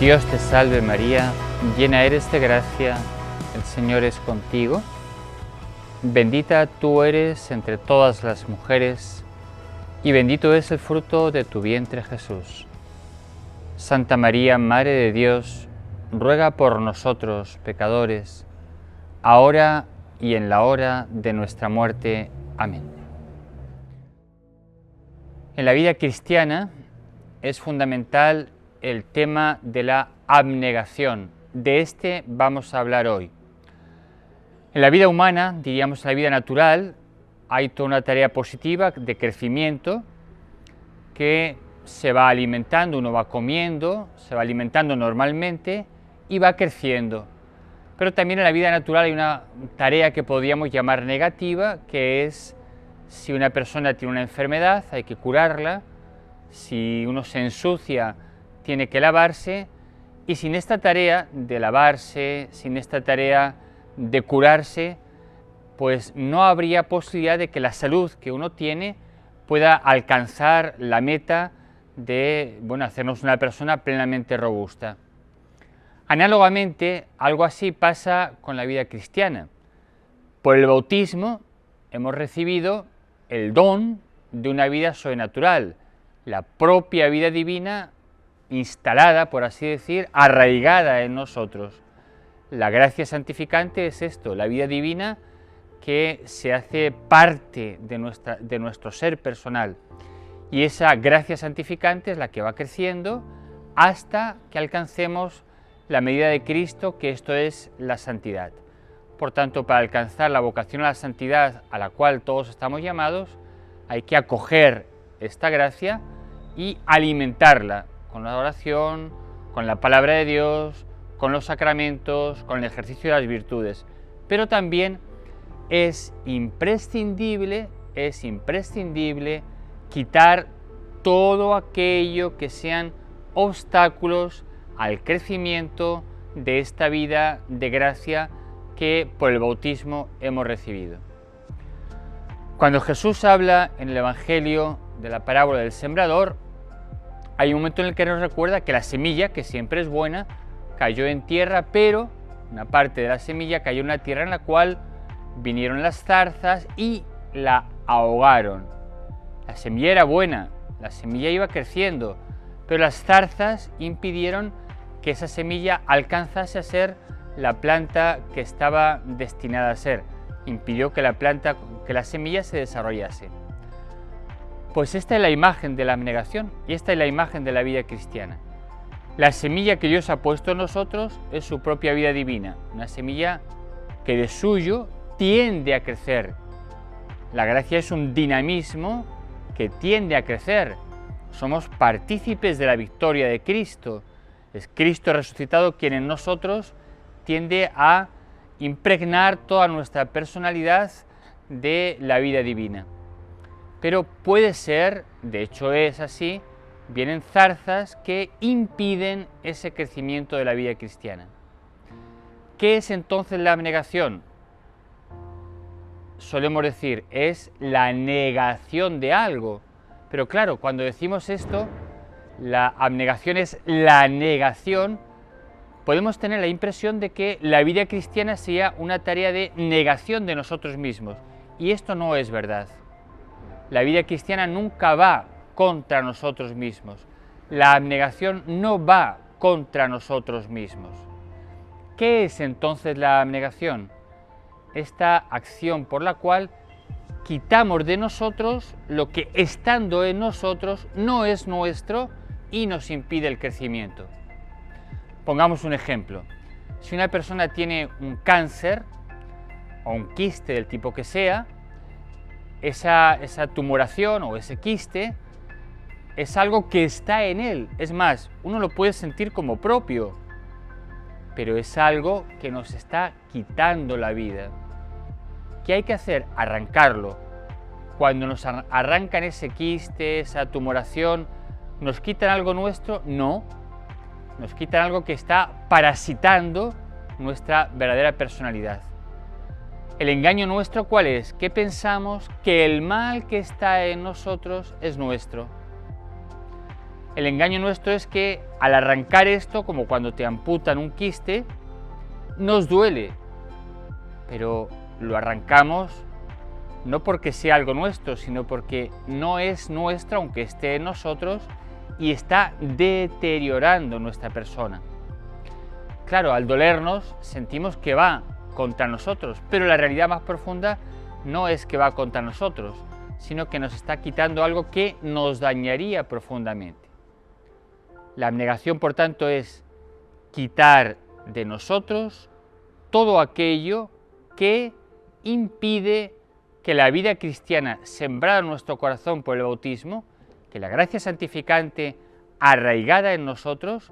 Dios te salve María, llena eres de gracia, el Señor es contigo. Bendita tú eres entre todas las mujeres, y bendito es el fruto de tu vientre Jesús. Santa María, Madre de Dios, ruega por nosotros pecadores, ahora y en la hora de nuestra muerte. Amén. En la vida cristiana es fundamental el tema de la abnegación. De este vamos a hablar hoy. En la vida humana, diríamos en la vida natural, hay toda una tarea positiva de crecimiento que se va alimentando, uno va comiendo, se va alimentando normalmente y va creciendo. Pero también en la vida natural hay una tarea que podríamos llamar negativa, que es si una persona tiene una enfermedad, hay que curarla, si uno se ensucia, tiene que lavarse, y sin esta tarea de lavarse, sin esta tarea de curarse, pues no habría posibilidad de que la salud que uno tiene pueda alcanzar la meta de, hacernos una persona plenamente robusta. Análogamente, algo así pasa con la vida cristiana. Por el bautismo hemos recibido el don de una vida sobrenatural, la propia vida divina instalada, por así decir, arraigada en nosotros. La gracia santificante es esto, la vida divina que se hace parte de nuestro ser personal. Y esa gracia santificante es la que va creciendo hasta que alcancemos la medida de Cristo, que esto es la santidad. Por tanto, para alcanzar la vocación a la santidad a la cual todos estamos llamados, hay que acoger esta gracia y alimentarla con la oración, con la palabra de Dios, con los sacramentos, con el ejercicio de las virtudes. Pero también es imprescindible quitar todo aquello que sean obstáculos al crecimiento de esta vida de gracia que por el bautismo hemos recibido. Cuando Jesús habla en el Evangelio de la parábola del sembrador, hay un momento en el que nos recuerda que la semilla, que siempre es buena, cayó en tierra, pero una parte de la semilla cayó en una tierra en la cual vinieron las zarzas y la ahogaron. La semilla era buena, la semilla iba creciendo, pero las zarzas impidieron que esa semilla alcanzase a ser la planta que estaba destinada a ser. Impidió que la semilla se desarrollase. Pues esta es la imagen de la abnegación y esta es la imagen de la vida cristiana. La semilla que Dios ha puesto en nosotros es su propia vida divina, una semilla que de suyo tiende a crecer. La gracia es un dinamismo que tiende a crecer. Somos partícipes de la victoria de Cristo. Es Cristo resucitado quien en nosotros tiende a impregnar toda nuestra personalidad de la vida divina. Pero puede ser, de hecho es así, vienen zarzas que impiden ese crecimiento de la vida cristiana. ¿Qué es entonces la abnegación? Solemos decir, es la negación de algo. Pero claro, cuando decimos esto, la abnegación es la negación, podemos tener la impresión de que la vida cristiana sea una tarea de negación de nosotros mismos. Y esto no es verdad. La vida cristiana nunca va contra nosotros mismos. La abnegación no va contra nosotros mismos. ¿Qué es entonces la abnegación? Esta acción por la cual quitamos de nosotros lo que estando en nosotros no es nuestro y nos impide el crecimiento. Pongamos un ejemplo. Si una persona tiene un cáncer o un quiste del tipo que sea, esa tumoración o ese quiste es algo que está en él. Es más, uno lo puede sentir como propio, pero es algo que nos está quitando la vida. ¿Qué hay que hacer? Arrancarlo. Cuando nos arrancan ese quiste, esa tumoración, ¿nos quitan algo nuestro? No. Nos quitan algo que está parasitando nuestra verdadera personalidad. El engaño nuestro, ¿cuál es? Que pensamos que el mal que está en nosotros es nuestro. El engaño nuestro es que al arrancar esto, como cuando te amputan un quiste, nos duele, pero lo arrancamos no porque sea algo nuestro, sino porque no es nuestro, aunque esté en nosotros, y está deteriorando nuestra persona. Claro, al dolernos sentimos que va contra nosotros, pero la realidad más profunda no es que va contra nosotros, sino que nos está quitando algo que nos dañaría profundamente. La abnegación, por tanto, es quitar de nosotros todo aquello que impide que la vida cristiana sembrada en nuestro corazón por el bautismo, que la gracia santificante arraigada en nosotros,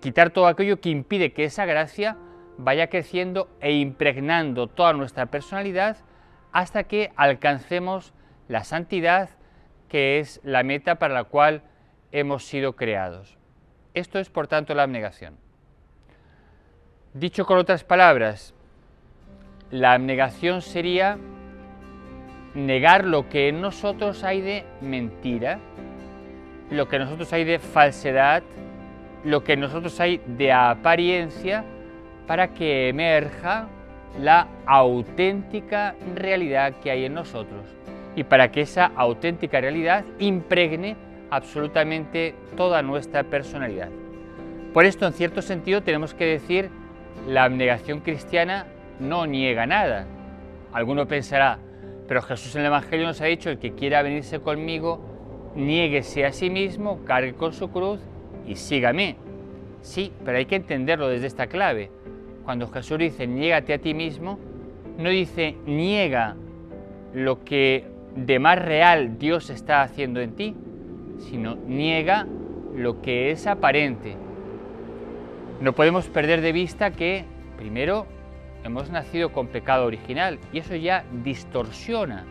quitar todo aquello que impide que esa gracia vaya creciendo e impregnando toda nuestra personalidad hasta que alcancemos la santidad, que es la meta para la cual hemos sido creados. Esto es, por tanto, la abnegación. Dicho con otras palabras, la abnegación sería negar lo que en nosotros hay de mentira, lo que en nosotros hay de falsedad, lo que en nosotros hay de apariencia, para que emerja la auténtica realidad que hay en nosotros y para que esa auténtica realidad impregne absolutamente toda nuestra personalidad. Por esto, en cierto sentido, tenemos que decir, la abnegación cristiana no niega nada. Alguno pensará, pero Jesús en el Evangelio nos ha dicho, el que quiera venirse conmigo, niéguese a sí mismo, cargue con su cruz y sígame. Sí, pero hay que entenderlo desde esta clave. Cuando Jesús dice, niégate a ti mismo, no dice, niega lo que de más real Dios está haciendo en ti, sino niega lo que es aparente. No podemos perder de vista que, primero, hemos nacido con pecado original y eso ya distorsiona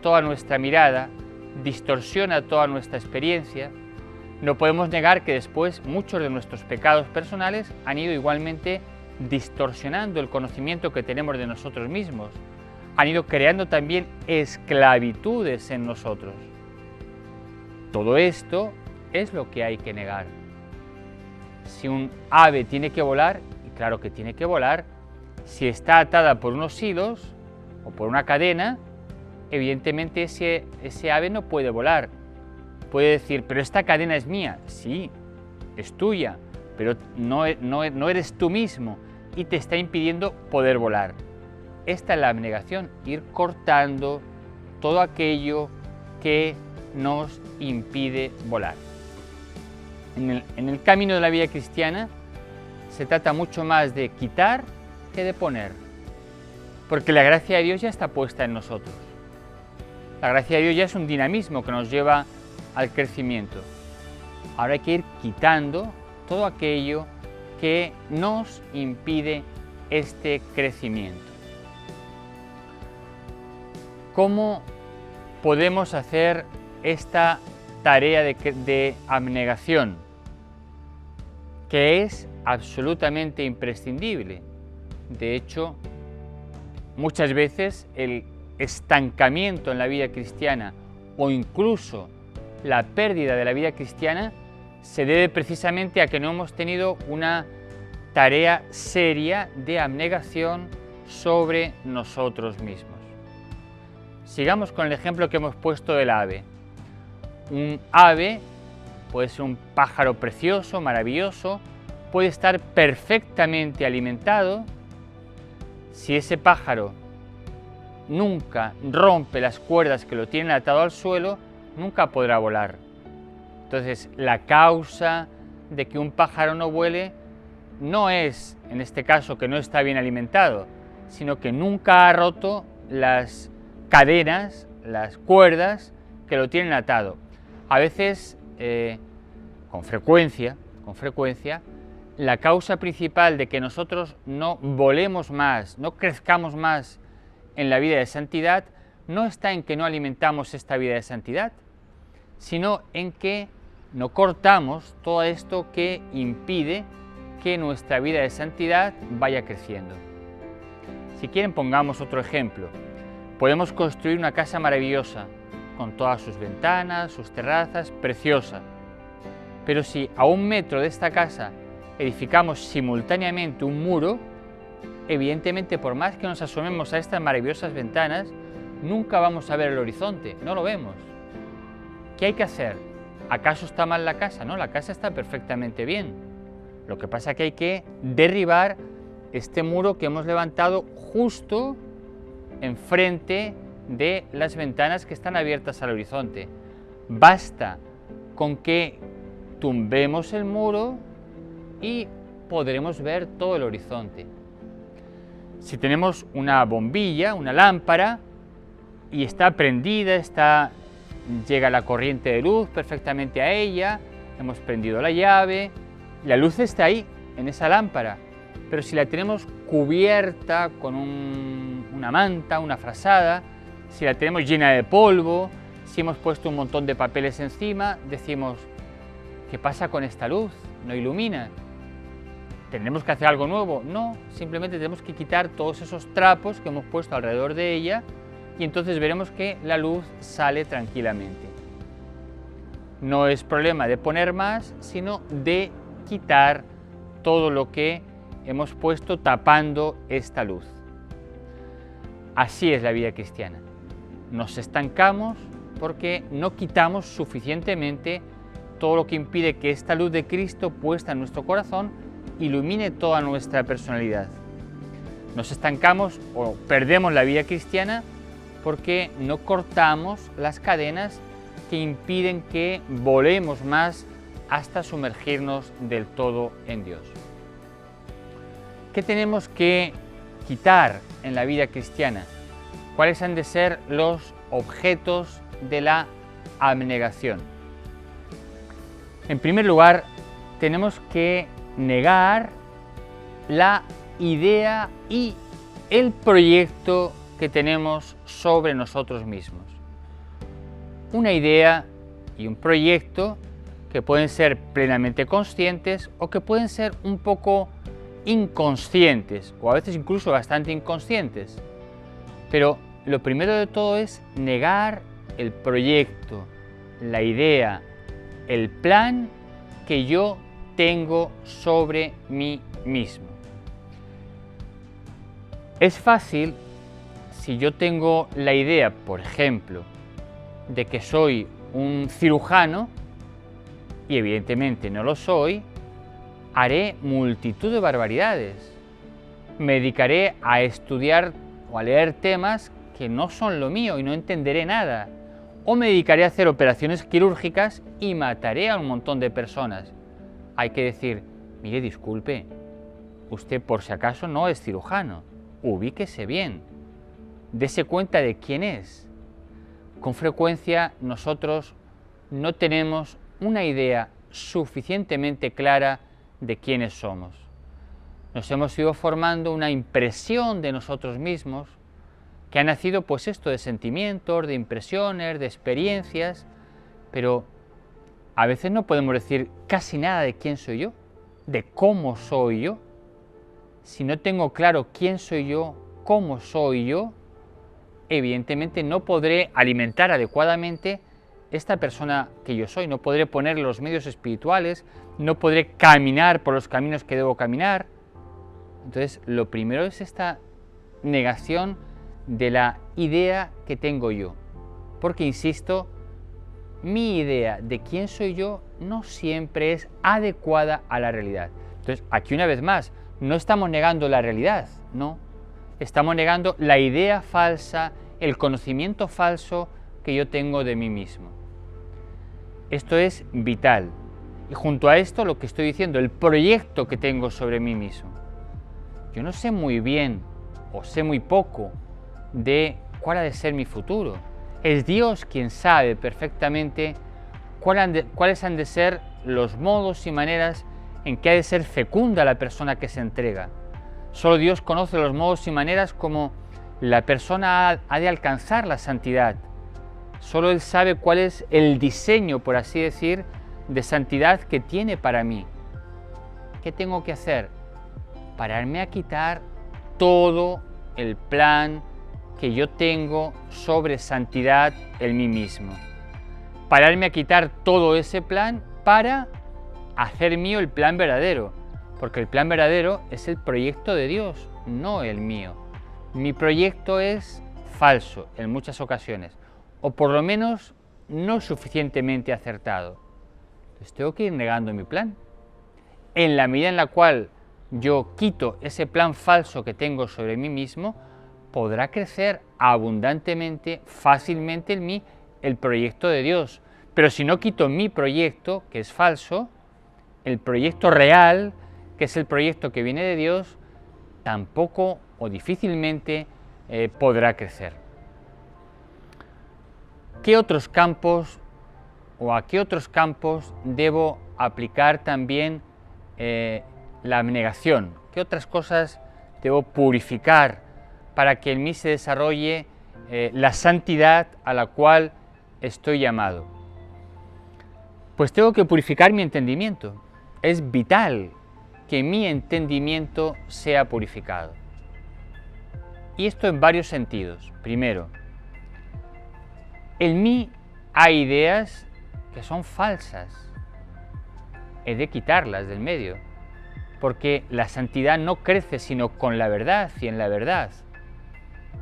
toda nuestra mirada, distorsiona toda nuestra experiencia. No podemos negar que después muchos de nuestros pecados personales han ido igualmente distorsionando el conocimiento que tenemos de nosotros mismos, han ido creando también esclavitudes en nosotros. Todo esto es lo que hay que negar. Si un ave tiene que volar, y claro que tiene que volar, si está atada por unos hilos o por una cadena, evidentemente ese ave no puede volar. Puede decir, pero esta cadena es mía. Sí, es tuya, pero no eres tú mismo y te está impidiendo poder volar. Esta es la abnegación, ir cortando todo aquello que nos impide volar. En el camino de la vida cristiana se trata mucho más de quitar que de poner, porque la gracia de Dios ya está puesta en nosotros. La gracia de Dios ya es un dinamismo que nos lleva al crecimiento. Ahora hay que ir quitando todo aquello que nos impide este crecimiento. ¿Cómo podemos hacer esta tarea de abnegación, que es absolutamente imprescindible? De hecho, muchas veces el estancamiento en la vida cristiana o incluso la pérdida de la vida cristiana se debe precisamente a que no hemos tenido una tarea seria de abnegación sobre nosotros mismos. Sigamos con el ejemplo que hemos puesto del ave. Un ave puede ser un pájaro precioso, maravilloso, puede estar perfectamente alimentado. Si ese pájaro nunca rompe las cuerdas que lo tienen atado al suelo, nunca podrá volar. Entonces, la causa de que un pájaro no vuele no es, en este caso, que no está bien alimentado, sino que nunca ha roto las cadenas, las cuerdas que lo tienen atado. A veces, con frecuencia, la causa principal de que nosotros no volemos más, no crezcamos más en la vida de santidad, no está en que no alimentamos esta vida de santidad, sino en que no cortamos todo esto que impide que nuestra vida de santidad vaya creciendo. Si quieren, pongamos otro ejemplo. Podemos construir una casa maravillosa, con todas sus ventanas, sus terrazas, preciosa. Pero si a 1 metro de esta casa edificamos simultáneamente un muro, evidentemente por más que nos asomemos a estas maravillosas ventanas, nunca vamos a ver el horizonte, no lo vemos. ¿Qué hay que hacer? ¿Acaso está mal la casa? No, la casa está perfectamente bien. Lo que pasa es que hay que derribar este muro que hemos levantado justo enfrente de las ventanas que están abiertas al horizonte. Basta con que tumbemos el muro y podremos ver todo el horizonte. Si tenemos una bombilla, una lámpara, y está prendida, llega la corriente de luz perfectamente a ella, hemos prendido la llave, la luz está ahí, en esa lámpara, pero si la tenemos cubierta con una manta, una frazada, si la tenemos llena de polvo, si hemos puesto un montón de papeles encima, decimos, ¿qué pasa con esta luz? No ilumina. ¿Tendremos que hacer algo nuevo? No, simplemente tenemos que quitar todos esos trapos que hemos puesto alrededor de ella y entonces veremos que la luz sale tranquilamente. No es problema de poner más, sino de quitar todo lo que hemos puesto tapando esta luz. Así es la vida cristiana. Nos estancamos porque no quitamos suficientemente todo lo que impide que esta luz de Cristo puesta en nuestro corazón ilumine toda nuestra personalidad. Nos estancamos o perdemos la vida cristiana porque no cortamos las cadenas que impiden que volemos más hasta sumergirnos del todo en Dios. ¿Qué tenemos que quitar en la vida cristiana? ¿Cuáles han de ser los objetos de la abnegación? En primer lugar, tenemos que negar la idea y el proyecto que tenemos sobre nosotros mismos. Una idea y un proyecto que pueden ser plenamente conscientes o que pueden ser un poco inconscientes o a veces incluso bastante inconscientes. Pero lo primero de todo es negar el proyecto, la idea, el plan que yo tengo sobre mí mismo. Es fácil si yo tengo la idea, por ejemplo, de que soy un cirujano y evidentemente no lo soy, haré multitud de barbaridades. Me dedicaré a estudiar o a leer temas que no son lo mío y no entenderé nada. O me dedicaré a hacer operaciones quirúrgicas y mataré a un montón de personas. Hay que decir, mire, disculpe, usted por si acaso no es cirujano, ubíquese bien, dese cuenta de quién es. Con frecuencia nosotros no tenemos una idea suficientemente clara de quiénes somos. Nos hemos ido formando una impresión de nosotros mismos que ha nacido pues esto de sentimientos, de impresiones, de experiencias, pero a veces no podemos decir casi nada de quién soy yo, de cómo soy yo. Si no tengo claro quién soy yo, cómo soy yo, evidentemente no podré alimentar adecuadamente esta persona que yo soy, no podré poner los medios espirituales, no podré caminar por los caminos que debo caminar. Entonces, lo primero es esta negación de la idea que tengo yo, porque insisto, mi idea de quién soy yo no siempre es adecuada a la realidad. Entonces, aquí una vez más, no estamos negando la realidad, no, estamos negando la idea falsa, el conocimiento falso que yo tengo de mí mismo. Esto es vital. Y junto a esto, lo que estoy diciendo, el proyecto que tengo sobre mí mismo. Yo no sé muy bien, o sé muy poco, de cuál ha de ser mi futuro. Es Dios quien sabe perfectamente cuáles han de ser los modos y maneras en que ha de ser fecunda la persona que se entrega. Solo Dios conoce los modos y maneras como la persona ha de alcanzar la santidad. Solo Él sabe cuál es el diseño, por así decir, de santidad que tiene para mí. ¿Qué tengo que hacer? Pararme a quitar todo el plan que yo tengo sobre santidad en mí mismo. Pararme a quitar todo ese plan para hacer mío el plan verdadero, porque el plan verdadero es el proyecto de Dios, no el mío. Mi proyecto es falso en muchas ocasiones, o por lo menos no suficientemente acertado. Entonces tengo que ir negando mi plan. En la medida en la cual yo quito ese plan falso que tengo sobre mí mismo, podrá crecer abundantemente, fácilmente en mí el proyecto de Dios. Pero si no quito mi proyecto, que es falso, el proyecto real, que es el proyecto que viene de Dios, tampoco o difícilmente podrá crecer. ¿Qué otros campos o a qué otros campos debo aplicar también la abnegación? ¿Qué otras cosas debo purificar para que en mí se desarrolle la santidad a la cual estoy llamado? Pues tengo que purificar mi entendimiento. Es vital que mi entendimiento sea purificado. Y esto en varios sentidos. Primero, en mí hay ideas que son falsas. He de quitarlas del medio, porque la santidad no crece sino con la verdad y en la verdad.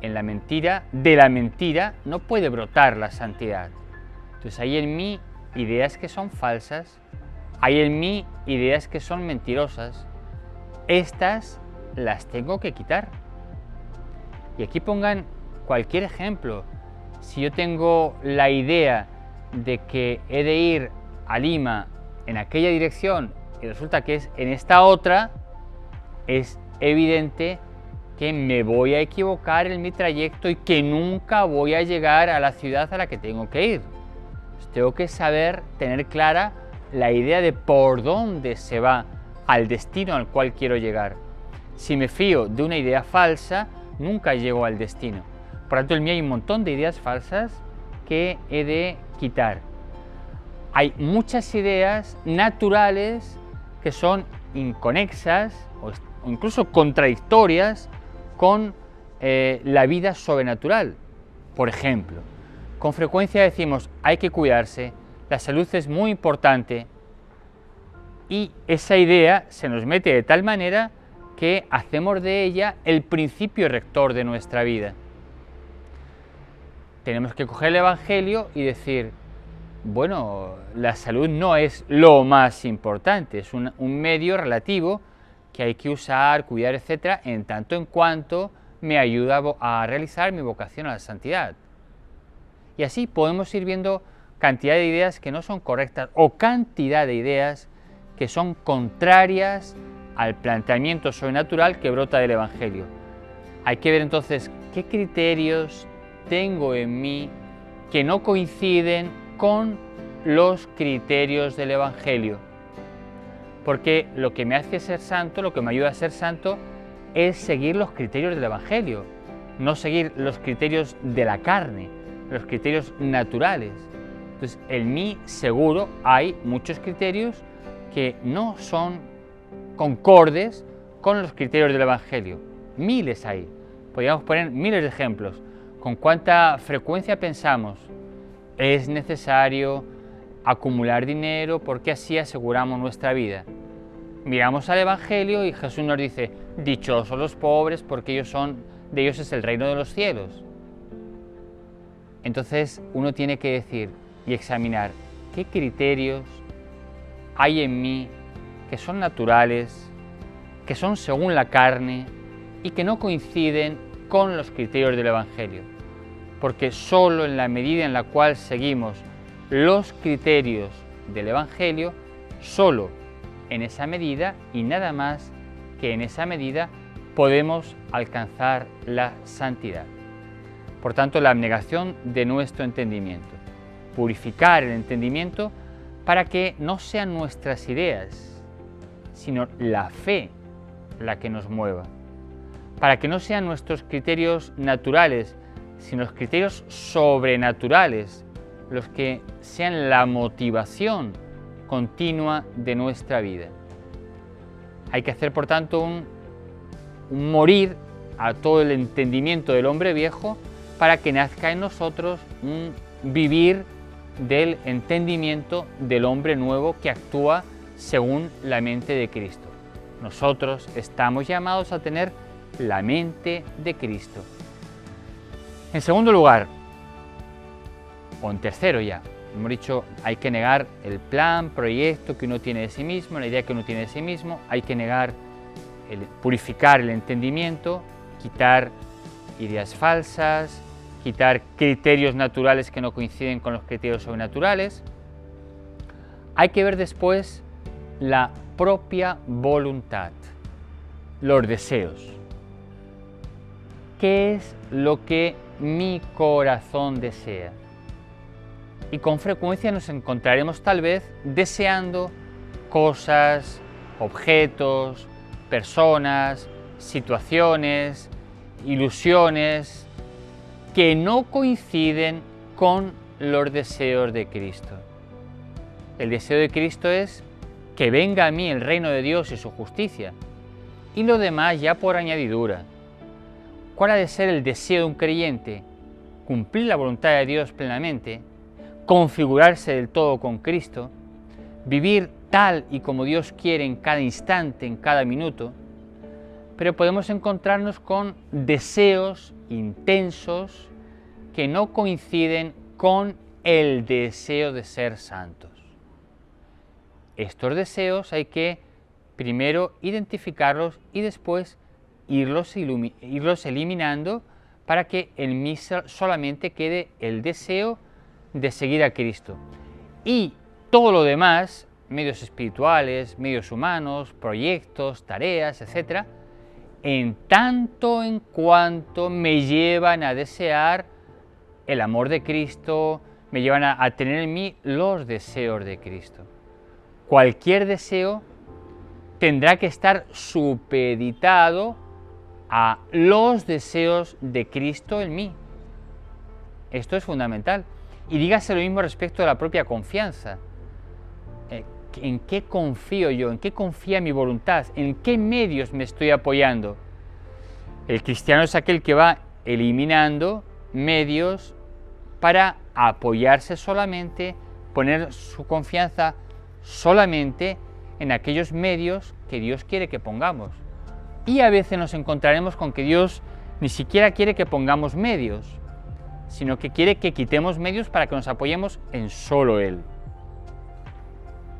En la mentira, de la mentira no puede brotar la santidad. Entonces hay en mí ideas que son falsas, hay en mí ideas que son mentirosas. Estas las tengo que quitar. Y aquí pongan cualquier ejemplo. Si yo tengo la idea de que he de ir a Lima en aquella dirección y resulta que es en esta otra, es evidente que me voy a equivocar en mi trayecto y que nunca voy a llegar a la ciudad a la que tengo que ir. Pues tengo que saber, tener clara la idea de por dónde se va al destino al cual quiero llegar. Si me fío de una idea falsa, nunca llego al destino. Por tanto, en mí hay un montón de ideas falsas que he de quitar. Hay muchas ideas naturales que son inconexas o incluso contradictorias con la vida sobrenatural. Por ejemplo, con frecuencia decimos hay que cuidarse, la salud es muy importante, y esa idea se nos mete de tal manera que hacemos de ella el principio rector de nuestra vida. Tenemos que coger el Evangelio y decir, bueno, la salud no es lo más importante, es un medio relativo que hay que usar, cuidar, etcétera, en tanto en cuanto me ayuda a realizar mi vocación a la santidad. Y así podemos ir viendo cantidad de ideas que no son correctas o cantidad de ideas que son contrarias al planteamiento sobrenatural que brota del Evangelio. Hay que ver entonces qué criterios tengo en mí que no coinciden con los criterios del Evangelio. Porque lo que me hace ser santo, lo que me ayuda a ser santo, es seguir los criterios del Evangelio, no seguir los criterios de la carne, los criterios naturales. Entonces, en mí seguro hay muchos criterios que no son concordes con los criterios del Evangelio. Miles hay. Podríamos poner miles de ejemplos. ¿Con cuánta frecuencia pensamos? Es necesario acumular dinero porque así aseguramos nuestra vida. Miramos al Evangelio y Jesús nos dice, dichosos los pobres porque de ellos es el reino de los cielos. Entonces uno tiene que decir y examinar qué criterios hay en mí que son naturales, que son según la carne y que no coinciden con los criterios del Evangelio. Porque solo en la medida en la cual seguimos los criterios del Evangelio, solo en esa medida y nada más que en esa medida podemos alcanzar la santidad. Por tanto, la abnegación de nuestro entendimiento, purificar el entendimiento para que no sean nuestras ideas, sino la fe la que nos mueva, para que no sean nuestros criterios naturales, sino los criterios sobrenaturales los que sean la motivación continua de nuestra vida. Hay que hacer, por tanto, un morir a todo el entendimiento del hombre viejo para que nazca en nosotros un vivir del entendimiento del hombre nuevo que actúa según la mente de Cristo. Nosotros estamos llamados a tener la mente de Cristo. En segundo lugar, o en tercero ya, hemos dicho, hay que negar el plan, proyecto que uno tiene de sí mismo, la idea que uno tiene de sí mismo, hay que negar, purificar el entendimiento, quitar ideas falsas, quitar criterios naturales que no coinciden con los criterios sobrenaturales. Hay que ver después la propia voluntad, los deseos. ¿Qué es lo que mi corazón desea? Y con frecuencia nos encontraremos tal vez deseando cosas, objetos, personas, situaciones, ilusiones que no coinciden con los deseos de Cristo. El deseo de Cristo es que venga a mí el reino de Dios y su justicia, y lo demás ya por añadidura. ¿Cuál ha de ser el deseo de un creyente? Cumplir la voluntad de Dios plenamente, configurarse del todo con Cristo, vivir tal y como Dios quiere en cada instante, en cada minuto, pero podemos encontrarnos con deseos intensos que no coinciden con el deseo de ser santos. Estos deseos hay que primero identificarlos y después irlos eliminando para que en mí solamente quede el deseo de seguir a Cristo. Y todo lo demás, medios espirituales, medios humanos, proyectos, tareas, etc., en tanto en cuanto me llevan a desear el amor de Cristo, me llevan a tener en mí los deseos de Cristo. Cualquier deseo tendrá que estar supeditado a los deseos de Cristo en mí. Esto es fundamental. Y dígase lo mismo respecto a la propia confianza. ¿En qué confío yo? ¿En qué confía mi voluntad? ¿En qué medios me estoy apoyando? El cristiano es aquel que va eliminando medios para apoyarse solamente, poner su confianza solamente en aquellos medios que Dios quiere que pongamos. Y a veces nos encontraremos con que Dios ni siquiera quiere que pongamos medios, sino que quiere que quitemos medios para que nos apoyemos en solo Él.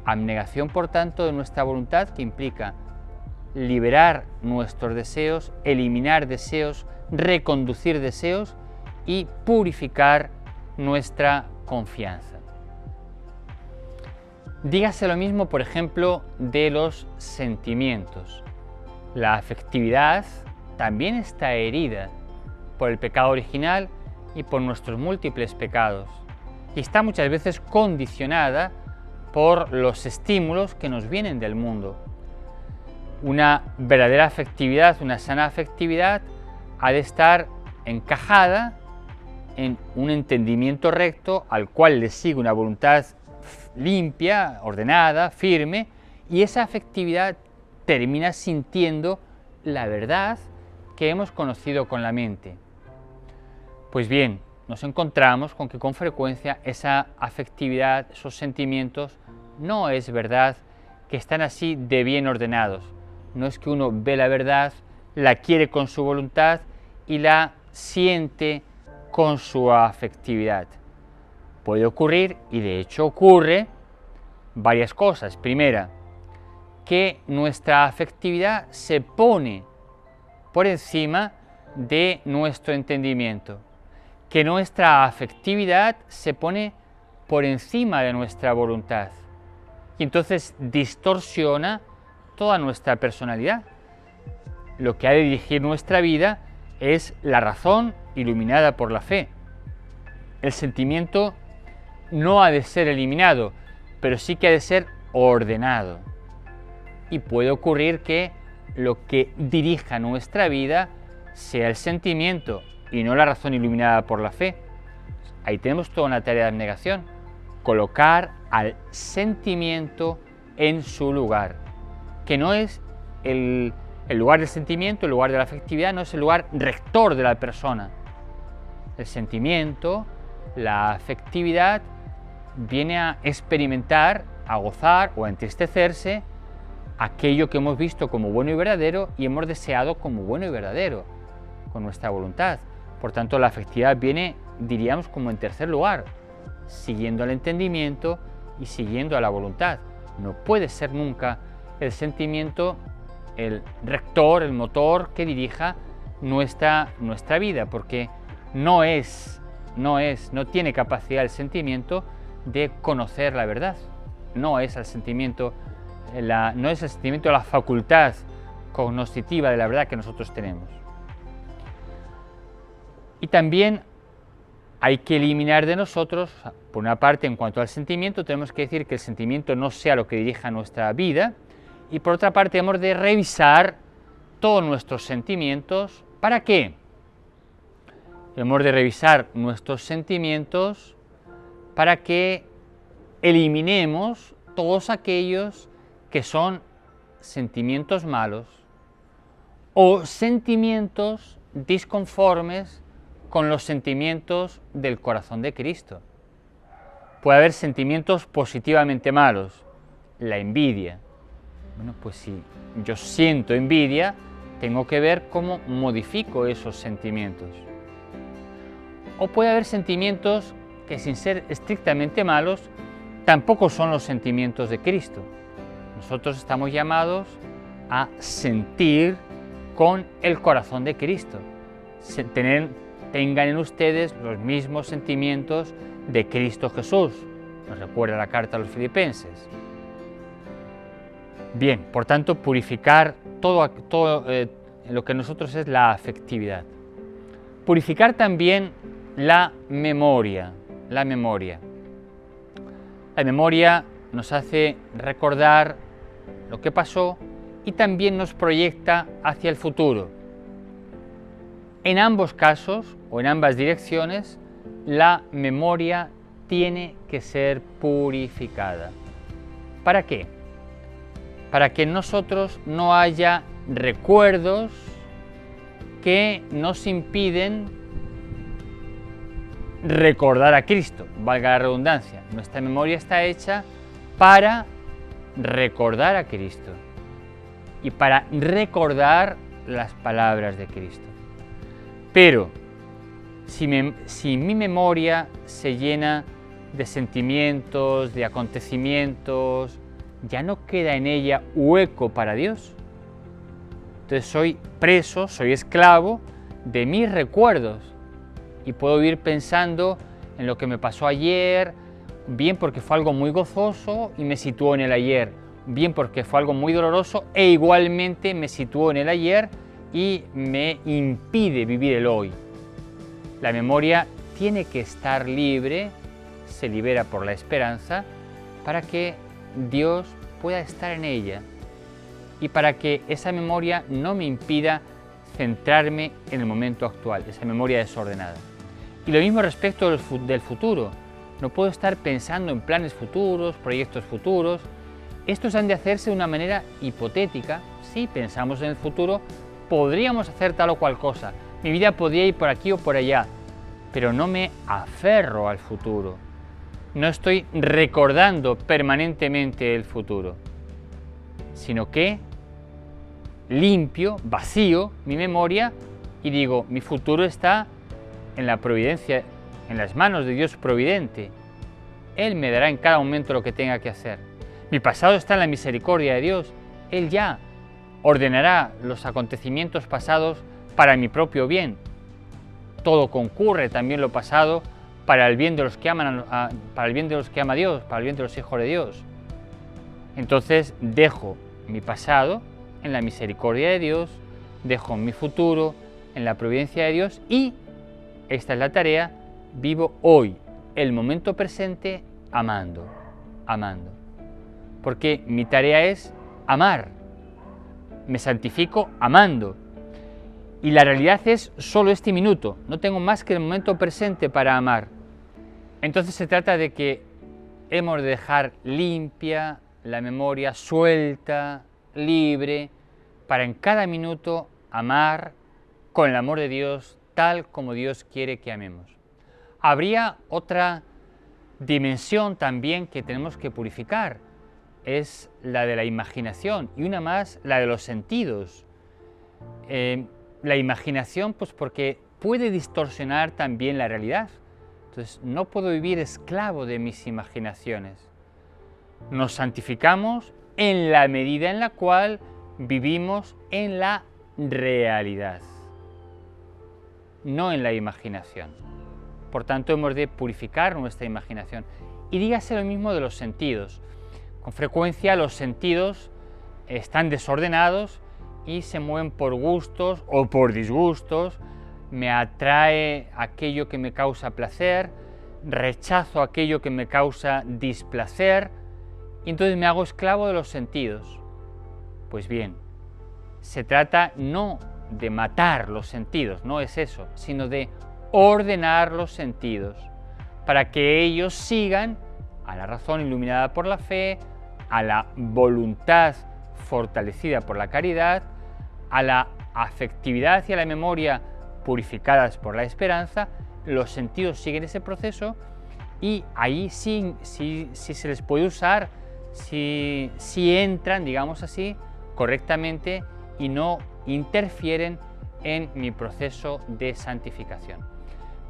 Abnegación, por tanto, de nuestra voluntad, que implica liberar nuestros deseos, eliminar deseos, reconducir deseos y purificar nuestra confianza. Dígase lo mismo, por ejemplo, de los sentimientos. La afectividad también está herida por el pecado original y por nuestros múltiples pecados, y está muchas veces condicionada por los estímulos que nos vienen del mundo. Una verdadera afectividad, una sana afectividad, ha de estar encajada en un entendimiento recto al cual le sigue una voluntad limpia, ordenada, firme, y esa afectividad termina sintiendo la verdad que hemos conocido con la mente. Pues bien, nos encontramos con que con frecuencia esa afectividad, esos sentimientos, no es verdad que están así de bien ordenados. No es que uno ve la verdad, la quiere con su voluntad y la siente con su afectividad. Puede ocurrir, y de hecho ocurre, varias cosas. Primera, que nuestra afectividad se pone por encima de nuestro entendimiento, que nuestra afectividad se pone por encima de nuestra voluntad y entonces distorsiona toda nuestra personalidad. Lo que ha de dirigir nuestra vida es la razón iluminada por la fe. El sentimiento no ha de ser eliminado, pero sí que ha de ser ordenado. Y puede ocurrir que lo que dirija nuestra vida sea el sentimiento y no la razón iluminada por la fe. Ahí tenemos toda una tarea de abnegación, colocar al sentimiento en su lugar, que no es el lugar del sentimiento, el lugar de la afectividad, no es el lugar rector de la persona. El sentimiento, la afectividad, viene a experimentar a gozar o a entristecerse aquello que hemos visto como bueno y verdadero y hemos deseado como bueno y verdadero con nuestra voluntad. Por tanto, la afectividad viene, diríamos, como en tercer lugar, siguiendo al entendimiento y siguiendo a la voluntad. No puede ser nunca el sentimiento el rector, el motor que dirija nuestra vida, porque no tiene capacidad el sentimiento de conocer la verdad. No es el sentimiento la facultad cognoscitiva de la verdad que nosotros tenemos. Y también hay que eliminar de nosotros, por una parte, en cuanto al sentimiento, tenemos que decir que el sentimiento no sea lo que dirija nuestra vida, y por otra parte hemos de revisar todos nuestros sentimientos. ¿Para qué? Hemos de revisar nuestros sentimientos para que eliminemos todos aquellos que son sentimientos malos o sentimientos disconformes con los sentimientos del corazón de Cristo. Puede haber sentimientos positivamente malos, la envidia. Bueno, pues si yo siento envidia, tengo que ver cómo modifico esos sentimientos. O puede haber sentimientos que, sin ser estrictamente malos, tampoco son los sentimientos de Cristo. Nosotros estamos llamados a sentir con el corazón de Cristo. Tengan en ustedes los mismos sentimientos de Cristo Jesús. Nos recuerda la carta a los Filipenses. Bien, por tanto, purificar todo lo que nosotros es la afectividad. Purificar también la memoria. La memoria nos hace recordar lo que pasó y también nos proyecta hacia el futuro. En ambos casos, o en ambas direcciones, la memoria tiene que ser purificada. ¿Para qué? Para que en nosotros no haya recuerdos que nos impiden recordar a Cristo, valga la redundancia. Nuestra memoria está hecha para recordar a Cristo y para recordar las palabras de Cristo. Pero si mi memoria se llena de sentimientos, de acontecimientos, ya no queda en ella hueco para Dios. Entonces soy preso, soy esclavo de mis recuerdos y puedo ir pensando en lo que me pasó ayer, bien porque fue algo muy gozoso y me situó en el ayer, bien porque fue algo muy doloroso e igualmente me situó en el ayer y me impide vivir el hoy. La memoria tiene que estar libre, se libera por la esperanza, para que Dios pueda estar en ella y para que esa memoria no me impida centrarme en el momento actual, esa memoria desordenada. Y lo mismo respecto del futuro. No puedo estar pensando en planes futuros, proyectos futuros. Estos han de hacerse de una manera hipotética. Si pensamos en el futuro, podríamos hacer tal o cual cosa. Mi vida podría ir por aquí o por allá, pero no me aferro al futuro. No estoy recordando permanentemente el futuro, sino que limpio, vacío mi memoria y digo, mi futuro está en la providencia, en las manos de Dios providente. Él me dará en cada momento lo que tenga que hacer. Mi pasado está en la misericordia de Dios. Él ya ordenará los acontecimientos pasados para mi propio bien. Todo concurre, también lo pasado, para el bien de los que aman para el bien de los que ama Dios, para el bien de los hijos de Dios. Entonces dejo mi pasado en la misericordia de Dios, dejo mi futuro en la providencia de Dios y esta es la tarea, vivo hoy, el momento presente, amando. Porque mi tarea es amar. Me santifico amando. Y la realidad es solo este minuto. No tengo más que el momento presente para amar. Entonces se trata de que hemos de dejar limpia la memoria, suelta, libre, para en cada minuto amar con el amor de Dios, tal como Dios quiere que amemos. Habría otra dimensión también que tenemos que purificar, es la de la imaginación y una más la de los sentidos. La imaginación, pues porque puede distorsionar también la realidad. Entonces, no puedo vivir esclavo de mis imaginaciones. Nos santificamos en la medida en la cual vivimos en la realidad, no en la imaginación. Por tanto, hemos de purificar nuestra imaginación. Y dígase lo mismo de los sentidos. Con frecuencia los sentidos están desordenados y se mueven por gustos o por disgustos. Me atrae aquello que me causa placer, rechazo aquello que me causa displacer, y entonces me hago esclavo de los sentidos. Pues bien, se trata no de matar los sentidos, no es eso, sino de ordenar los sentidos para que ellos sigan a la razón iluminada por la fe, a la voluntad fortalecida por la caridad, a la afectividad y a la memoria purificadas por la esperanza. Los sentidos siguen ese proceso y ahí sí se les puede usar, si entran, digamos así, correctamente y no interfieren en mi proceso de santificación.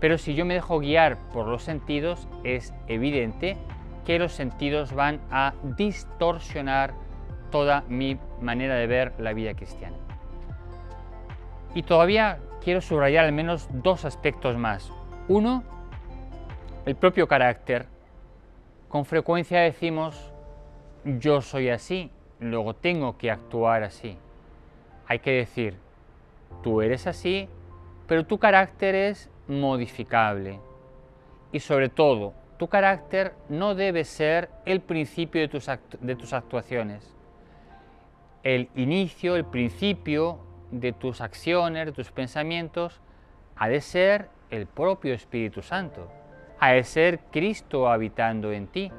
Pero si yo me dejo guiar por los sentidos, es evidente que los sentidos van a distorsionar toda mi manera de ver la vida cristiana. Y todavía quiero subrayar al menos dos aspectos más. Uno, el propio carácter. Con frecuencia decimos, yo soy así, luego tengo que actuar así. Hay que decir, tú eres así, pero tu carácter es modificable. Y sobre todo, tu carácter no debe ser el principio de tus actuaciones. El inicio, el principio de tus acciones, de tus pensamientos, ha de ser el propio Espíritu Santo, ha de ser Cristo habitando en ti.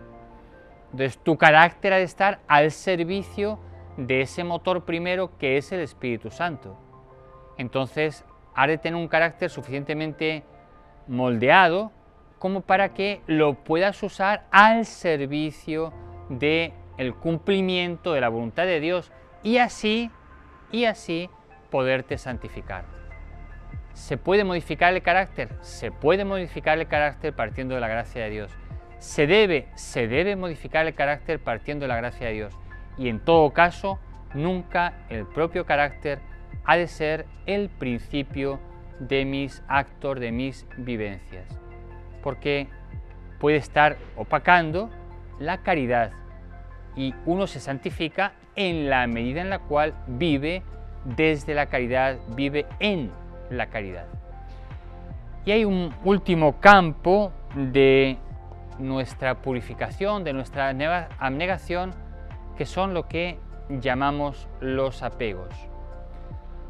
Entonces tu carácter ha de estar al servicio de ese motor primero que es el Espíritu Santo. Entonces ha de tener un carácter suficientemente moldeado como para que lo puedas usar al servicio del cumplimiento de la voluntad de Dios y así poderte santificar. ¿Se puede modificar el carácter? Se puede modificar el carácter partiendo de la gracia de Dios. Se debe modificar el carácter partiendo de la gracia de Dios. Y en todo caso, nunca el propio carácter ha de ser el principio de mis actos, de mis vivencias. Porque puede estar opacando la caridad y uno se santifica en la medida en la cual vive desde la caridad, vive en la caridad. Y hay un último campo de nuestra purificación, de nuestra abnegación, que son lo que llamamos los apegos.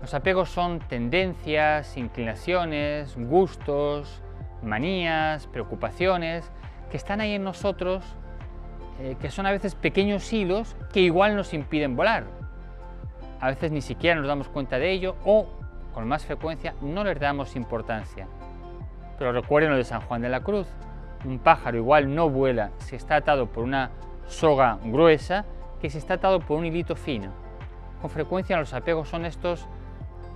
Los apegos son tendencias, inclinaciones, gustos, manías, preocupaciones, que están ahí en nosotros, que son a veces pequeños hilos que igual nos impiden volar. A veces ni siquiera nos damos cuenta de ello o, con más frecuencia, no les damos importancia. Pero recuerden lo de San Juan de la Cruz. Un pájaro igual no vuela si está atado por una soga gruesa que si está atado por un hilito fino. Con frecuencia los apegos son estos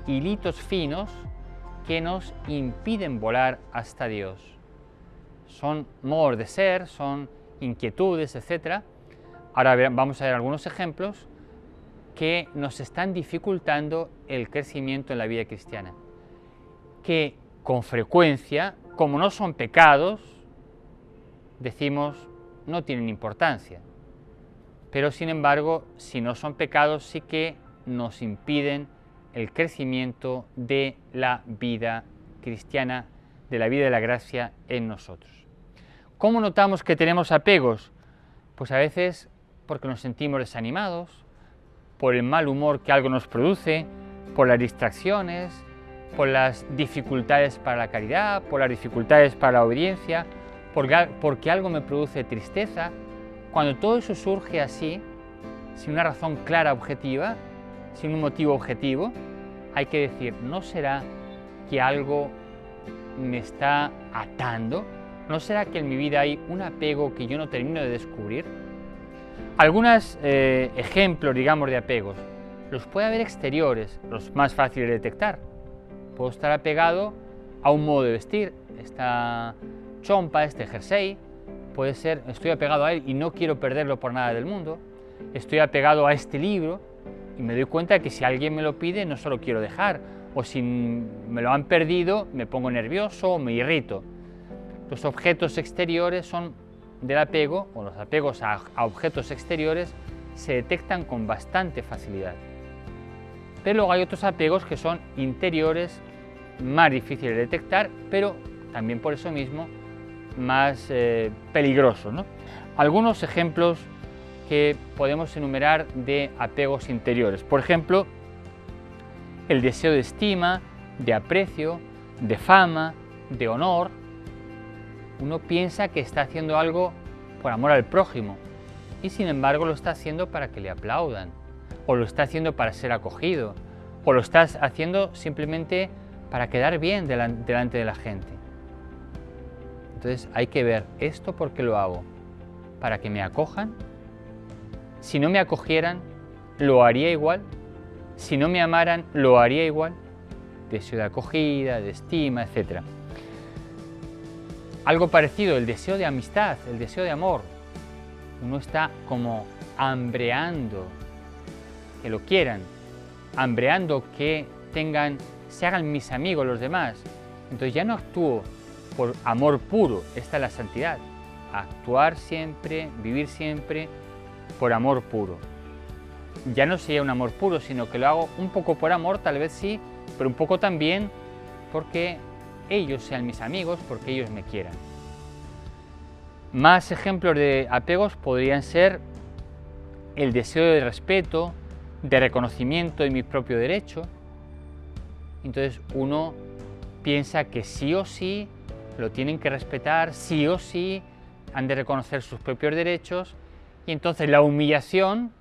hilitos finos que nos impiden volar hasta Dios. Son modos de ser, son inquietudes, etc. Ahora vamos a ver algunos ejemplos que nos están dificultando el crecimiento en la vida cristiana. Que con frecuencia, como no son pecados, decimos no tienen importancia. Pero sin embargo, si no son pecados, sí que nos impiden el crecimiento de la vida cristiana, de la vida de la gracia en nosotros. ¿Cómo notamos que tenemos apegos? Pues a veces porque nos sentimos desanimados, por el mal humor que algo nos produce, por las distracciones, por las dificultades para la caridad, por las dificultades para la obediencia, porque algo me produce tristeza. Cuando todo eso surge así, sin una razón clara, objetiva, sin un motivo objetivo, hay que decir, ¿no será que algo me está atando? ¿No será que en mi vida hay un apego que yo no termino de descubrir? Algunos ejemplos, digamos, de apegos. Los puede haber exteriores, los más fáciles de detectar. Puedo estar apegado a un modo de vestir, esta chompa, este jersey, puede ser, estoy apegado a él y no quiero perderlo por nada del mundo. Estoy apegado a este libro y me doy cuenta de que si alguien me lo pide no se lo quiero dejar, o si me lo han perdido me pongo nervioso o me irrito. Los objetos exteriores son del apego, o los apegos a objetos exteriores se detectan con bastante facilidad. Pero luego hay otros apegos que son interiores, más difíciles de detectar, pero también por eso mismo más peligrosos, ¿no? Algunos ejemplos que podemos enumerar de apegos interiores. Por ejemplo, el deseo de estima, de aprecio, de fama, de honor. Uno piensa que está haciendo algo por amor al prójimo y sin embargo lo está haciendo para que le aplaudan, o lo está haciendo para ser acogido, o lo está haciendo simplemente para quedar bien delante de la gente. Entonces hay que ver esto, ¿por qué lo hago? ¿Para que me acojan? Si no me acogieran, ¿lo haría igual? Si no me amaran, ¿lo haría igual? Deseo de acogida, de estima, etc. Algo parecido, el deseo de amistad, el deseo de amor. Uno está como hambreando que lo quieran, hambreando que se hagan mis amigos los demás. Entonces ya no actúo por amor puro, esta es la santidad. Actuar siempre, vivir siempre por amor puro. Ya no sería un amor puro, sino que lo hago un poco por amor, tal vez sí, pero un poco también porque ellos sean mis amigos, porque ellos me quieran. Más ejemplos de apegos podrían ser el deseo de respeto, de reconocimiento de mi propio derecho. Entonces uno piensa que sí o sí lo tienen que respetar, sí o sí han de reconocer sus propios derechos, y entonces la humillación,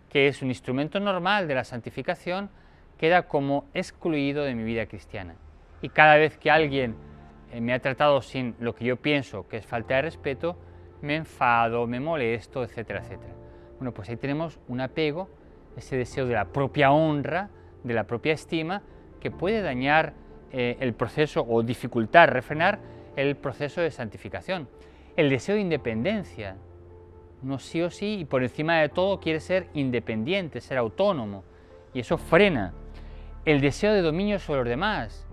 que es un instrumento normal de la santificación, queda como excluido de mi vida cristiana. Y cada vez que alguien me ha tratado sin lo que yo pienso que es falta de respeto, me enfado, me molesto, etcétera, etcétera. Bueno, pues ahí tenemos un apego, ese deseo de la propia honra, de la propia estima, que puede dañar el proceso o dificultar, refrenar el proceso de santificación. El deseo de independencia. Uno sí o sí, y por encima de todo, quiere ser independiente, ser autónomo, y eso frena. El deseo de dominio sobre los demás,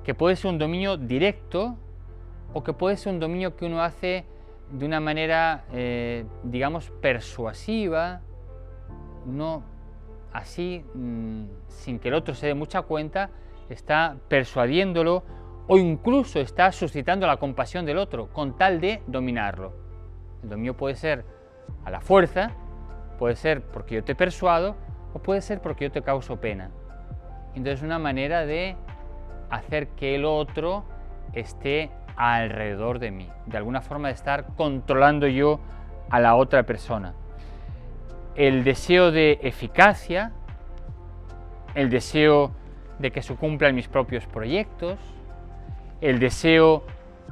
que puede ser un dominio directo o que puede ser un dominio que uno hace de una manera, digamos, persuasiva, no así, sin que el otro se dé mucha cuenta, está persuadiéndolo o incluso está suscitando la compasión del otro con tal de dominarlo. El dominio puede ser a la fuerza, puede ser porque yo te persuado o puede ser porque yo te causo pena. Entonces, una manera de hacer que el otro esté alrededor de mí, de alguna forma de estar controlando yo a la otra persona. El deseo de eficacia, el deseo de que se cumplan mis propios proyectos, el deseo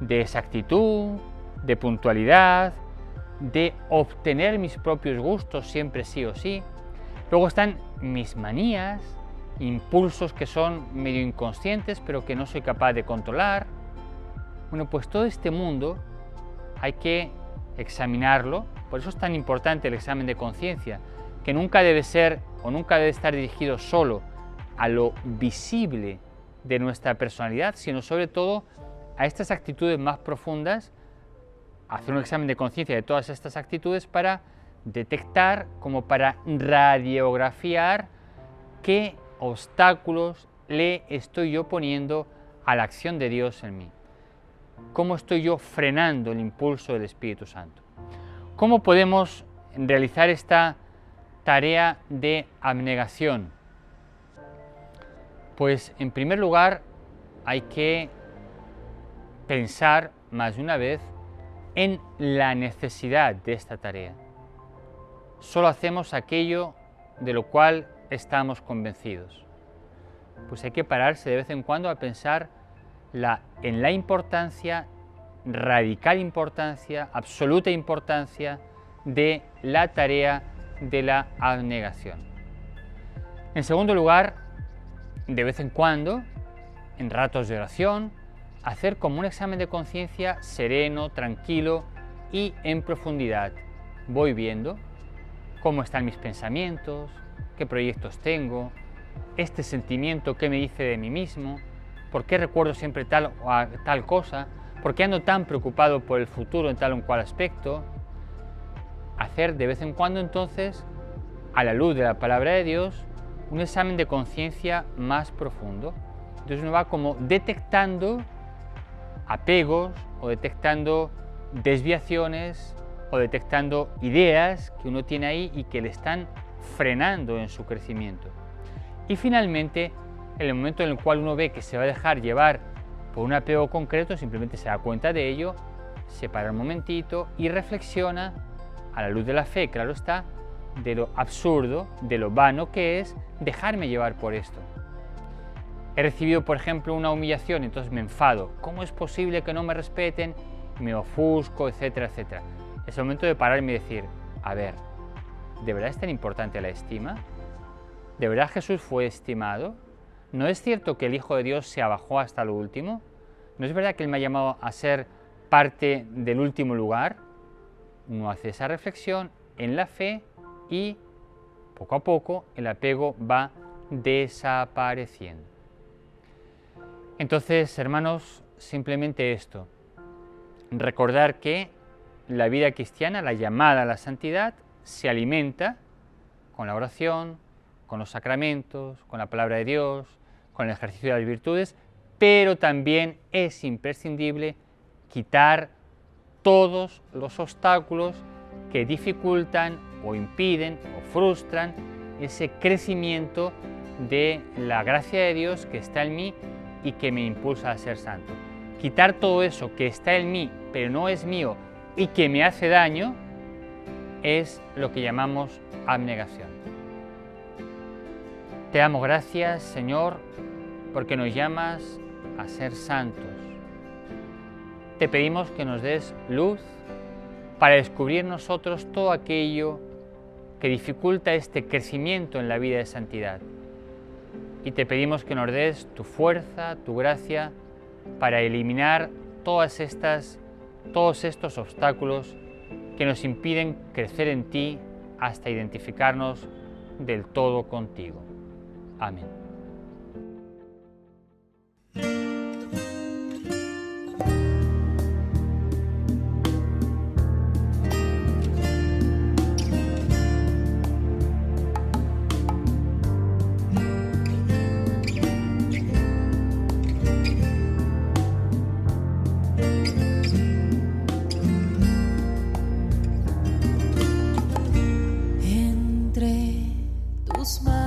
de exactitud, de puntualidad, de obtener mis propios gustos siempre sí o sí. Luego están mis manías, impulsos que son medio inconscientes pero que no soy capaz de controlar. Bueno, pues todo este mundo hay que examinarlo, por eso es tan importante el examen de conciencia, que nunca debe ser o nunca debe estar dirigido solo a lo visible de nuestra personalidad, sino sobre todo a estas actitudes más profundas, hacer un examen de conciencia de todas estas actitudes para detectar, como para radiografiar qué obstáculos le estoy yo poniendo a la acción de Dios en mí. ¿Cómo estoy yo frenando el impulso del Espíritu Santo? ¿Cómo podemos realizar esta tarea de abnegación? Pues en primer lugar hay que pensar más de una vez en la necesidad de esta tarea. Solo hacemos aquello de lo cual estamos convencidos. Pues hay que pararse de vez en cuando a pensar en la importancia, radical importancia, absoluta importancia de la tarea de la abnegación. En segundo lugar, de vez en cuando, en ratos de oración, hacer como un examen de conciencia sereno, tranquilo y en profundidad. Voy viendo cómo están mis pensamientos, qué proyectos tengo, este sentimiento que me dice de mí mismo, por qué recuerdo siempre tal o tal cosa, por qué ando tan preocupado por el futuro en tal o cual aspecto. Hacer de vez en cuando entonces, a la luz de la palabra de Dios, un examen de conciencia más profundo. Entonces uno va como detectando apegos o detectando desviaciones o detectando ideas que uno tiene ahí y que le están frenando en su crecimiento. Y finalmente, en el momento en el cual uno ve que se va a dejar llevar por un apego concreto, simplemente se da cuenta de ello, se para un momentito y reflexiona a la luz de la fe, claro está, de lo absurdo, de lo vano que es dejarme llevar por esto. He recibido, por ejemplo, una humillación, entonces me enfado. ¿Cómo es posible que no me respeten? Me ofusco, etcétera, etcétera. Es el momento de pararme y decir, a ver, ¿de verdad es tan importante la estima? ¿De verdad Jesús fue estimado? ¿No es cierto que el Hijo de Dios se abajó hasta lo último? ¿No es verdad que Él me ha llamado a ser parte del último lugar? Uno hace esa reflexión en la fe y poco a poco el apego va desapareciendo. Entonces, hermanos, simplemente esto, recordar que la vida cristiana, la llamada a la santidad, se alimenta con la oración, con los sacramentos, con la palabra de Dios, con el ejercicio de las virtudes, pero también es imprescindible quitar todos los obstáculos que dificultan o impiden o frustran ese crecimiento de la gracia de Dios que está en mí y que me impulsa a ser santo. Quitar todo eso que está en mí, pero no es mío y que me hace daño, es lo que llamamos abnegación. Te damos gracias, Señor, porque nos llamas a ser santos. Te pedimos que nos des luz para descubrir nosotros todo aquello que dificulta este crecimiento en la vida de santidad. Y te pedimos que nos des tu fuerza, tu gracia, para eliminar todos estos obstáculos que nos impiden crecer en ti hasta identificarnos del todo contigo. Amén. Entre tus manos